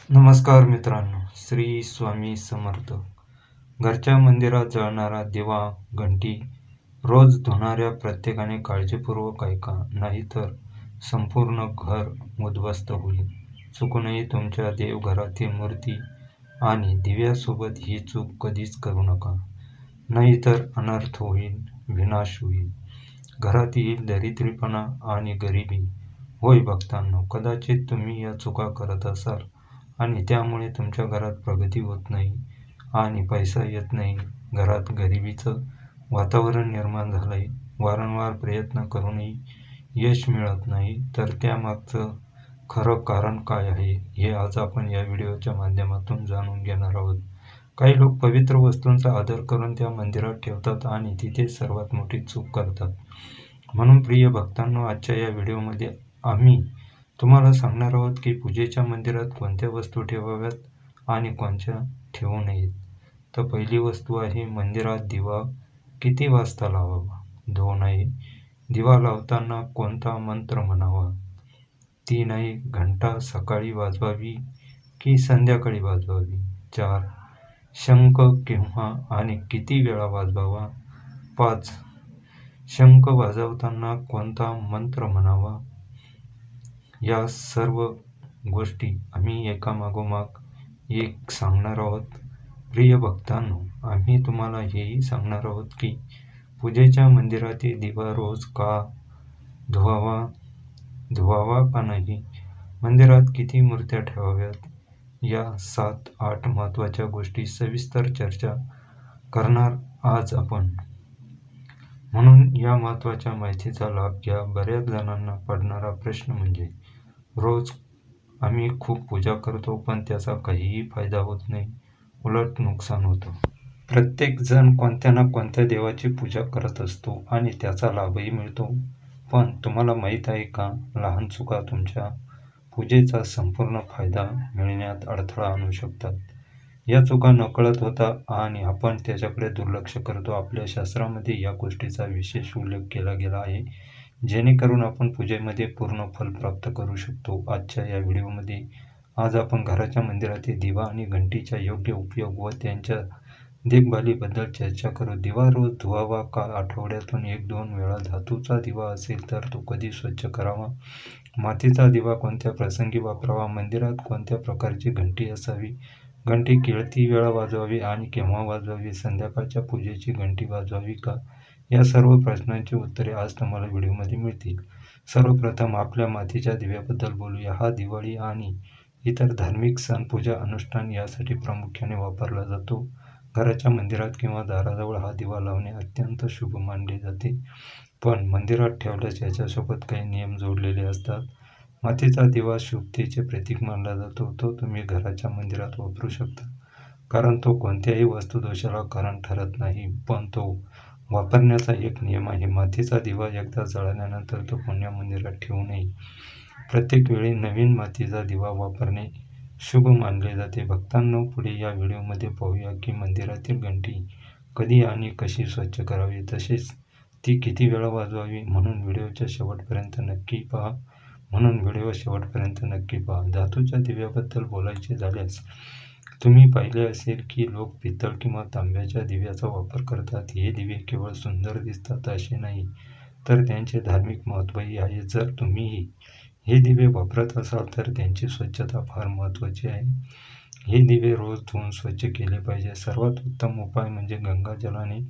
नमस्कार मित्रांनो, श्री स्वामी समर्थ. घरच्या मंदिरात जळणारा दिवा, घंटी रोज धुणाऱ्या प्रत्येकाने काळजीपूर्वक ऐका, नाहीतर संपूर्ण घर उद्ध्वस्त होईल. चुकूनही तुमच्या देवघरातील मूर्ती आणि दिव्यासोबत ही चूक कधीच करू नका, नाहीतर अनर्थ होईल, विनाश होईल. घरात येईल दरिद्रीपणा आणि गरिबी. होय भक्तांनो, कदाचित तुम्ही या चुका करत असाल आणि त्यामुळे तुमच्या घरात प्रगती होत नाही आणि पैसा येत नाही. घरात गरिबीचं वातावरण निर्माण झालंय. वारंवार प्रयत्न करूनही यश मिळत नाही. तर त्यामागचं खरं कारण काय आहे, हे आज आपण या व्हिडिओच्या माध्यमातून जाणून घेणार आहोत. काही लोक पवित्र वस्तूंचा आदर करून त्या मंदिरात ठेवतात आणि तिथे सर्वात मोठी चूक करतात. म्हणून प्रिय भक्तांनो, आजच्या या व्हिडिओमध्ये आम्ही तुम्हाला सांगणार आहोत की पूजेच्या मंदिरात कोणत्या वस्तू ठेवाव्यात आणि कोणत्या ठेवू नयेत. तर पहिली वस्तू आहे, मंदिरात दिवा किती वाजता लावावा. 2 आहे, दिवा लावताना कोणता मंत्र म्हणावा. 3 आहे, घंटा सकाळी वाजवावी की संध्याकाळी वाजवावी. 4, शंख केव्हा आणि किती वेळा वाजवावा. 5, शंख वाजवताना कोणता मंत्र म्हणावा. या सर्व गोष्टी आम्ही एकामागोमाग एक सांगणार आहोत. प्रिय भक्तांनो, आम्ही तुम्हाला हेही सांगणार आहोत की पूजेच्या मंदिरातील दिवा रोज का धुवावा का नाही, मंदिरात किती मूर्त्या ठेवाव्यात, या 7-8 महत्त्वाच्या गोष्टी सविस्तर चर्चा करणार आज आपण. म्हणून या महत्त्वाच्या माहितीचा लाभ घ्या. बऱ्याच जणांना पडणारा प्रश्न म्हणजे, रोज आम्ही खूप पूजा करतो पण त्याचा काहीही फायदा होत नाही, उलट नुकसान होतं. प्रत्येक जण कोणत्या ना कोणत्या देवाची पूजा करत असतो आणि त्याचा लाभही मिळतो. पण तुम्हाला माहीत आहे का, लहान चुका तुमच्या पूजेचा संपूर्ण फायदा मिळण्यात अडथळा आणू शकतात. या चुका नकळत होतात आणि आपण त्याच्याकडे दुर्लक्ष करतो. आपल्या शास्त्रामध्ये या गोष्टीचा विशेष उल्लेख केला गेला आहे, जेणेकरून आपण पूजेमध्ये पूर्ण फल प्राप्त करू शकतो. आजच्या या व्हिडिओमध्ये आज आपण घराच्या मंदिरातील दिवा आणि घंटीचा योग्य उपयोग व त्यांच्या देखभालीबद्दल चर्चा करू. दिवा रोज धुवावा का. आठवड्यातून 1-2 वेळा. धातूचा दिवा असेल तर तो कधी स्वच्छ करावा. मातीचा दिवा कोणत्या प्रसंगी वापरावा. मंदिरात कोणत्या प्रकारची घंटी असावी. घंटी किती वेळा वाजवावी आणि केव्हा वाजवावी. संध्याकाळच्या पूजेची घंटी वाजवावी का. या सर्व प्रश्नांची उत्तरे आज तुम्हाला व्हिडिओमध्ये मिळतील. सर्वप्रथम आपल्या मातीच्या दिव्याबद्दल बोलूया. हा दिवाळी आणि इतर धार्मिक सण, पूजा, अनुष्ठान यासाठी प्रामुख्याने वापरला जातो. घराच्या मंदिरात किंवा दाराजवळ हा दिवा लावणे अत्यंत शुभ मानले जाते. पण मंदिरात ठेवल्यास याच्यासोबत काही नियम जोडलेले असतात. मातीचा दिवा शुभतेचे प्रतीक मानला जातो. तो तुम्ही घराच्या मंदिरात वापरू शकता, कारण तो कोणत्याही वस्तुदोषाला कारण ठरत नाही. पण तो वापरण्याचा एक नियम आहे. मातीचा दिवा एकदा जळाल्यानंतर तो पुन्हा मंदिरात ठेवू नये. प्रत्येक वेळी नवीन मातीचा दिवा वापरणे शुभ मानले जाते. भक्तांनो, पुढे या व्हिडिओमध्ये पाहूया की मंदिरातील घंटी कधी आणि कशी स्वच्छ करावी, तसेच ती किती वेळा वाजवावी. म्हणून व्हिडिओ शेवटपर्यंत नक्की पहा. धातूच्या दिव्याबद्दल बोलायचे झाल्यास, तुम्ही पाहिले असेल की लोक पितळ किंवा तांब्याच्या दिव्याचा वापर करतात. हे दिवे केवळ सुंदर दिसतात असे नाही, तर त्यांचे धार्मिक महत्त्वही आहे. जर तुम्हीही हे दिवे वापरत असाल तर त्यांची स्वच्छता फार महत्त्वाची आहे. हे दिवे रोज धुवून स्वच्छ केले पाहिजे. सर्वात उत्तम उपाय म्हणजे गंगाजलाने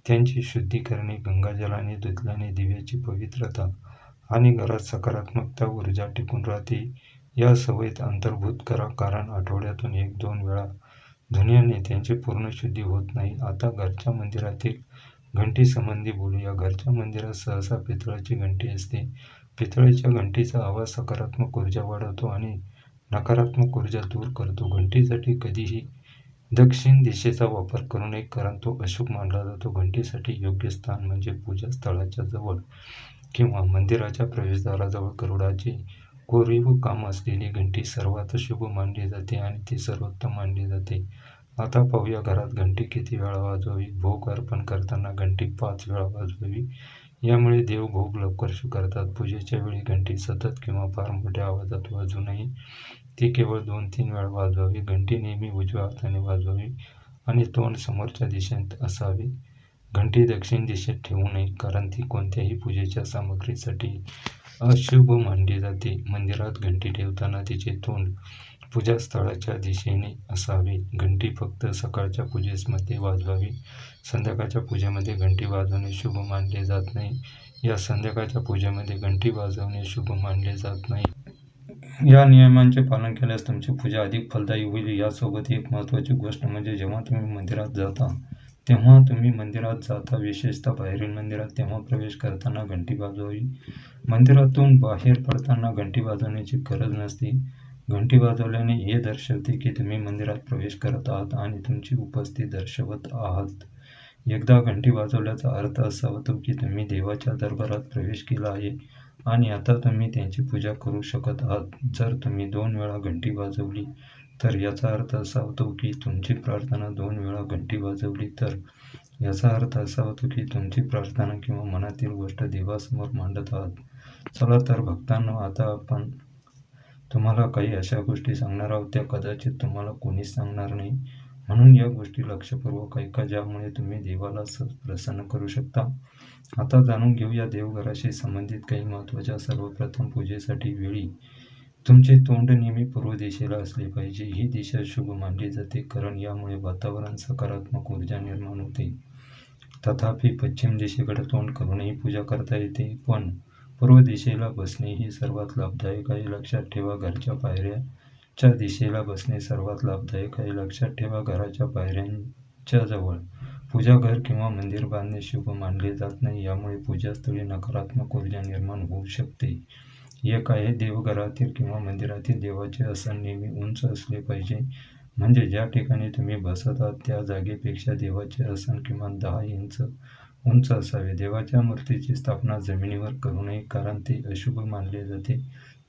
त्यांची शुद्धी करणे. गंगाजलाने धुतल्याने दिव्याची पवित्रता आणि घरात सकारात्मकता ऊर्जा टिकून राहते. या सवयीत अंतर्भूत करा, कारण आठवड्यातून 1-2 वेळा धुण्याने त्यांची पूर्ण शुद्धी होत नाही. आता घरच्या मंदिरातील घंटीसंबंधी बोलूया. घरच्या मंदिरात सहसा पितळाची घंटी असते. पितळेच्या घंटीचा आवाज सकारात्मक ऊर्जा वाढवतो आणि नकारात्मक ऊर्जा दूर करतो. घंटीसाठी कधीही दक्षिण दिशेचा वापर करू नये, कारण तो अशुभ मानला जातो. घंटीसाठी योग्य स्थान म्हणजे पूजा स्थळाच्या जवळ किंवा मंदिराच्या प्रवेशद्वाराजवळ. गरुडाचे कोरीव काम असलेली घंटी सर्वात शुभ मानली जाते आणि ती सर्वोत्तम मानली जाते. आता पाहूया घरात घंटी किती वेळा वाजवावी. भोग अर्पण करताना घंटी 5 वेळा वाजवावी. यामुळे देव भोग लवकर स्वीकारतात. पूजेच्या वेळी घंटी सतत किंवा फार मोठ्या आवाजात वाजवू नये. ती केवळ 2-3 वेळा वाजवावी. घंटी नेहमी उजव्या हाताने वाजवावी आणि तोंड समोरच्या दिशेत असावे. घंटी दक्षिण दिशेत ठेवू नये, कारण ती कोणत्याही पूजेच्या सामग्रीसाठी अशुभ मानली जाते. मंदिरात घंटी ठेवताना तिचे तोंड पूजास्थळाच्या दिशेने असावे. घंटी फक्त सकाळच्या पूजेमध्ये वाजवावी. संध्याकाळच्या पूजेमध्ये घंटी वाजवणे शुभ मानले जात नाही. या संध्याकाळच्या पूजेमध्ये घंटी वाजवणे शुभ मानले जात नाही. या नियमांचे पालन केल्यास तुमची पूजा अधिक फलदायी होईल. यासोबत एक महत्त्वाची गोष्ट म्हणजे जेव्हा तुम्ही मंदिरात जाता विशेषतः बाहेरील मंदिरात, तेव्हा प्रवेश करताना घंटी वाजवावी. मंदिरातून बाहेर पडताना घंटी वाजवण्याची गरज नसते. घंटी वाजवल्याने हे दर्शवते की तुम्ही मंदिरात प्रवेश करत आहात आणि तुमची उपस्थिती दर्शवत आहात. एकदा घंटी वाजवल्याचा अर्थ असा होतो की तुम्ही देवाच्या दरबारात प्रवेश केला आहे आणि आता तुम्ही त्यांची पूजा करू शकत आहात. जर तुम्ही 2 वेळा घंटी वाजवली तर याचा अर्थ असा होतो की तुमची प्रार्थना 2 वेळा घंटी वाजवली तर याचा अर्थ असा होतो की तुमची प्रार्थना किंवा मनातील गोष्ट देवासमोर मांडत आहात. चला तर भक्तांनो, आता आपण तुम्हाला काही अशा गोष्टी सांगणार आहोत त्या कदाचित तुम्हाला कोणीच सांगणार नाही. म्हणून या गोष्टी लक्षपूर्वक ऐका, ज्यामुळे तुम्ही देवाला सहज प्रसन्न करू शकता. आता जाणून घेऊया देवघराशी संबंधित काही महत्त्वाच्या. सर्वप्रथम, पूजेसाठी वेळी तुमचे तोंड नेहमी पूर्व दिशेला असले पाहिजे. ही दिशा शुभ मानली जाते, कारण यामुळे वातावरण सकारात्मक ऊर्जा निर्माण होते. तथापि पश्चिम दिशेकडे तोंड करूनही पूजा करता येते, पण पूर्व दिशेला बसणे ही सर्वात लाभदायक आहे. लक्षात ठेवा, घरच्या पायऱ्याच्या दिशेला बसणे सर्वात लाभदायक आहे. लक्षात ठेवा, घराच्या पायऱ्यांच्या जवळ पूजाघर किंवा मंदिर बांधणे शुभ मानले जात नाही. यामुळे पूजास्थळी नकारात्मक ऊर्जा निर्माण होऊ शकते. एक आहे, देवघरातील किंवा मंदिरातील देवाचे आसन नेहमी उंच असले पाहिजे. म्हणजे ज्या ठिकाणी तुम्ही बसत आहात त्या जागेपेक्षा देवाचे आसन किमान 10 इंच उंच असावे. देवाच्या मूर्तीची स्थापना जमिनीवर करू नये, कारण ते अशुभ मानले जाते.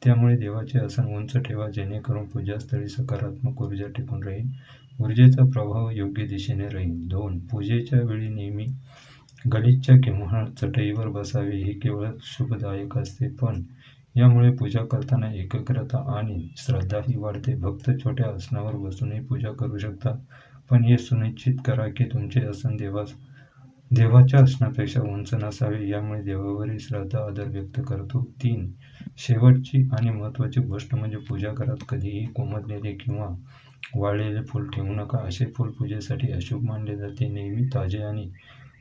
त्यामुळे देवाचे आसन उंच ठेवा, जेणेकरून पूजास्थळी सकारात्मक ऊर्जा टिकून राहील. ऊर्जेचा प्रभाव योग्य दिशेने राहील. 2. पूजेच्या वेळी नेहमी गलिच्छ किंवा चटईवर बसावे. हे केवळ शुभदायक असते, पण यामुळे पूजा करताना एकाग्रता आणि श्रद्धाही वाढते. भक्त छोट्या आसनावर बसूनही पूजा करू शकतात, पण हे सुनिश्चित करा की तुमचे आसन देवाच्या आसनापेक्षा उंच नसावे. यामुळे देवावरील श्रद्धा आदर व्यक्त करतो. 3. शेवटची आणि महत्त्वाची गोष्ट म्हणजे पूजा घरात कधीही कोमजलेले किंवा वाळलेले फूल ठेवू नका. असे फूल पूजेसाठी अशुभ मानले जाते. नेहमी ताजे आणि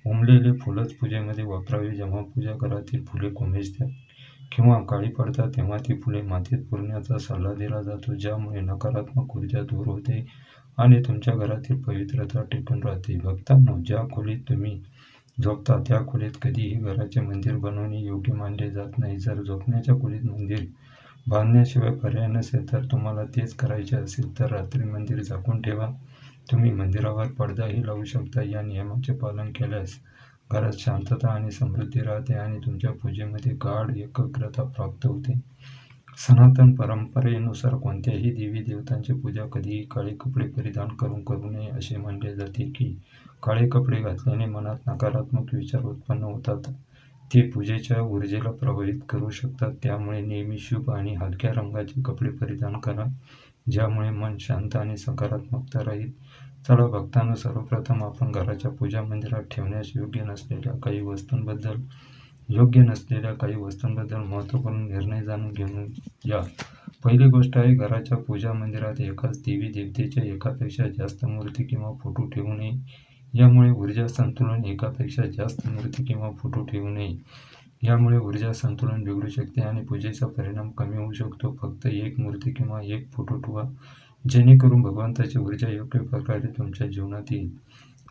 उमलेले फूलच पूजेमध्ये वापरावे. जेव्हा पूजा घरातील फुले कोमेजतात किंवा काळी पडतात तेव्हा ती फुले मातीत पुरण्याचा सल्ला दिला जातो, ज्यामुळे नकारात्मक ऊर्जा दूर होते आणि तुमच्या घरातील पवित्रता टिकून राहते. भक्तांनो, ज्या खोलीत तुम्ही झोपता त्या खोलीत कधीही घराचे मंदिर बनवणे योग्य मानले जात नाही. जर झोपण्याच्या खोलीत मंदिर बांधण्याशिवाय पर्याय नसेल तर तुम्हाला तेच करायचे असेल तर रात्री मंदिर झाकून ठेवा. तुम्ही मंदिरावर पडदाही लावू शकता. या नियमाचे पालन केल्यास घरात शांतता आणि समृद्धी राहते आणि तुमच्या पूजेमध्ये गाढ एकाग्रता प्राप्त होते. सनातन परंपरेनुसार कोणत्याही देवी देवतांची पूजा कधीही काळे कपडे परिधान करू नये. असे मानले जाते की काळे कपडे घातल्याने मनात नकारात्मक विचार उत्पन्न होतात. ते पूजेच्या ऊर्जेला प्रभावित करू शकतात. त्यामुळे नेहमी शुभ आणि हलक्या रंगाचे कपडे परिधान करा, ज्यामुळे मन शांत आणि सकारात्मकता राहील. चला भक्तांनो, सर्वप्रथम आपण घराच्या पूजा मंदिरात ठेवण्यास योग्य नसलेल्या काही वस्तूंबद्दल महत्त्वपूर्ण निर्णय जाणून घेऊया. पहिली गोष्ट आहे, घराच्या पूजा मंदिरात एकाच देवी देवतेच्या एकापेक्षा जास्त मूर्ती किंवा फोटो ठेवू नये. यामुळे ऊर्जा संतुलन एकापेक्षा जास्त मूर्ती किंवा फोटो ठेवू नये. यामुळे ऊर्जा संतुलन बिघडू शकते आणि पूजेचा परिणाम कमी होऊ शकतो. फक्त एक मूर्ती किंवा एक फोटो ठेवा, जेणेकरून भगवंताची ऊर्जा योग्य प्रकारे तुमच्या जीवनात येईल.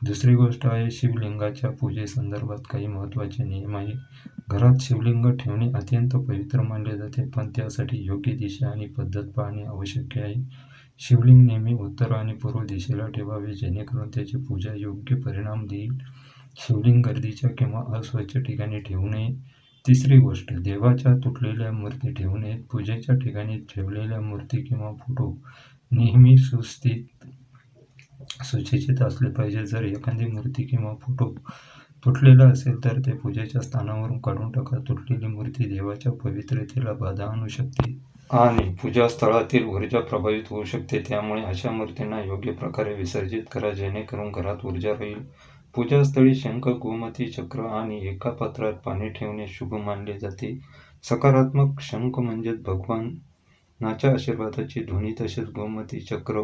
दुसरी गोष्ट आहे, शिवलिंगाच्या पूजेसंदर्भात काही महत्त्वाचे नियम आहे. घरात शिवलिंग ठेवणे अत्यंत पवित्र मानले जाते, पण त्यासाठी योग्य दिशा आणि पद्धत पाळणे आवश्यक आहे. शिवलिंग नेहमी उत्तर आणि पूर्व दिशेला ठेवावे, जेणेकरून त्याची पूजा योग्य परिणाम देईल. शिवलिंग गर्दीच्या किंवा अस्वच्छ ठिकाणी ठेवू नये. तिसरी गोष्ट, देवाच्या तुटलेल्या मूर्ती ठेवू नयेत. पूजेच्या ठिकाणी ठेवलेल्या मूर्ती किंवा फोटो नेहमी सुचित असले पाहिजे. जर एखादी मूर्ती किंवा फोटो तुटलेला असेल तर ते पूजेच्या स्थानावरून काढून टाका. तुटलेली मूर्ती देवाच्या पवित्रतेला बाधा आणू शकते. आणि पूजास्थळातील ऊर्जा प्रभावित होऊ शकते. त्यामुळे अशा मूर्तींना योग्य प्रकारे विसर्जित करा, जेणेकरून घरात ऊर्जा राहील. पूजास्थळी शंख, गोमती चक्र आणि एका पात्रात पाणी ठेवणे शुभ मानले जाते. सकारात्मक शंख म्हणजे भगवानाच्या आशीर्वादाची ध्वनी, तसेच गोमती चक्र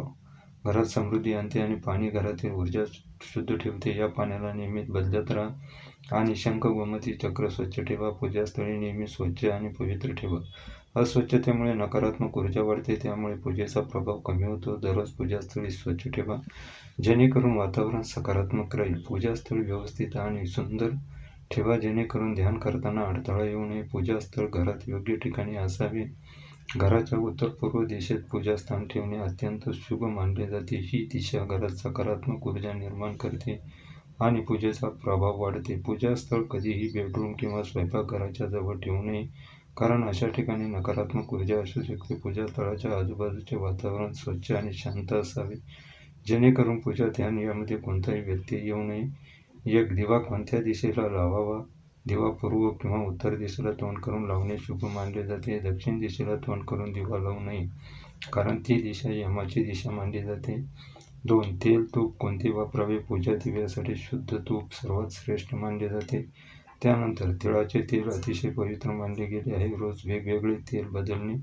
घरात समृद्धी आणते आणि पाणी घरातील ऊर्जा शुद्ध ठेवते. या पाण्याला नियमित बदलत राहा आणि शंख, गोमती चक्र स्वच्छ ठेवा. पूजास्थळी नेहमी स्वच्छ आणि पवित्र ठेवा. अस्वच्छतेमुळे नकारात्मक ऊर्जा वाढते, त्यामुळे पूजेचा प्रभाव कमी होतो. दररोज पूजास्थळी स्वच्छ ठेवा, जेणेकरून वातावरण सकारात्मक राहील. पूजास्थळ व्यवस्थित आणि सुंदर ठेवा, जेणेकरून ध्यान करताना अडथळा येऊ नये. पूजास्थळ घरात योग्य ठिकाणी असावे. घराच्या उत्तर-पूर्व दिशेत पूजास्थान ठेवणे अत्यंत शुभ मानले जाते. ही दिशा घरात सकारात्मक ऊर्जा निर्माण करते आणि पूजेचा प्रभाव वाढते. पूजास्थळ कधीही बेडरूम किंवा स्वयंपाकघराच्या जवळ ठेवू नये, कारण अशा ठिकाणी नकारात्मक ऊर्जा असू शकते. पूजास्थळाच्या आजूबाजूचे वातावरण स्वच्छ आणि शांत असावे, जेणेकरून पूजा ध्यान यामध्ये कोणताही व्यत्यय येऊ नये. एक दिवा कोणत्या दिशेला लावावा? दिवा पूर्व किंवा उत्तर दिशेला तोंड करून लावणे शुभ मानले जाते. दक्षिण दिशेला तोंड करून दिवा लावू नये, कारण ती दिशा यमाची दिशा मानली जाते. 2. तेल, तूप कोणते वापरावे? पूजा दिव्यासाठी शुद्ध तूप सर्वात श्रेष्ठ मानले जाते. त्यानंतर तिळाचे तेल अतिशय पवित्र मानले गेले आहे. रोज वेगवेगळे तेल बदलणे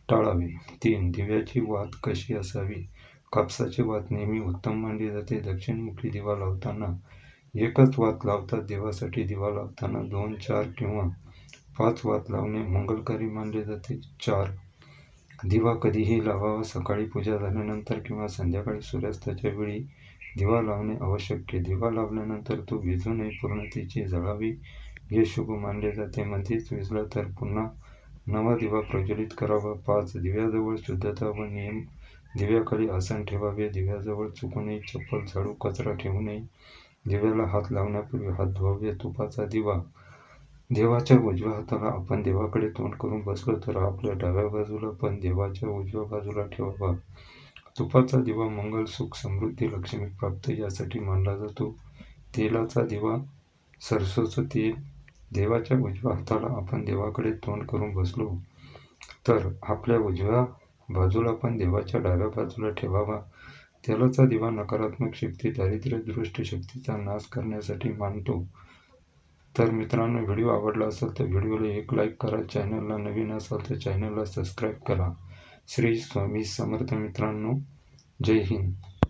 टाळावे. 3. दिव्याची वात कशी असावी? कापसाची वात नेहमी उत्तम मानली जाते. दक्षिणमुखी दिवा लावताना एकच वात लावतात. देवासाठी दिवा लावताना 2, 4 किंवा 5 वात लावणे मंगलकारी मानले जाते. 4. दिवा कधीही लावावा? सकाळी पूजा झाल्यानंतर किंवा संध्याकाळी सूर्यास्ताच्या वेळी दिवा लावणे आवश्यक. दिवा लावल्यानंतर तो विझू नये, पूर्णतेची जळावी, हे शुभ मानले जाते. मध्येच विझला तर पुन्हा नवा दिवा प्रज्वलित करावा. 5. दिव्याजवळ शुद्धता व नियम. दिव्याखाली आसन ठेवावे. दिव्याजवळ चुकूनही चप्पल, झाडू, कचरा ठेवू नये. दिव्याला हात लावण्यापूर्वी हात धुवावे. तुपाचा दिवा. देवाच्या उजव्या हाताला आपण देवाकडे तोंड करून बसलो तर आपल्या डाव्या बाजूला पण देवाच्या उजव्या बाजूला ठेवावा. तुपाचा दिवा मंगल, सुख, समृद्धी, लक्ष्मी प्राप्ती यासाठी मानला जातो. तेलाचा दिवा. सरसोचं तेल. देवाच्या उजव्या हाताला आपण देवाकडे तोंड करून बसलो तर आपल्या उजव्या बाजूला पण देवाच्या डाव्या बाजूला ठेवावा. तेलाचा दिवा नकारात्मक शक्ती, दारिद्र्य, दृष्ट शक्तीचा नाश करण्यासाठी मानतो. तर मित्रांनो, व्हिडिओ आवडला असेल तर व्हिडिओला एक लाईक करा. चॅनलला नवीन असाल तर चॅनलला सबस्क्राईब करा. श्री स्वामी समर्थ मित्रांनो. जय हिंद.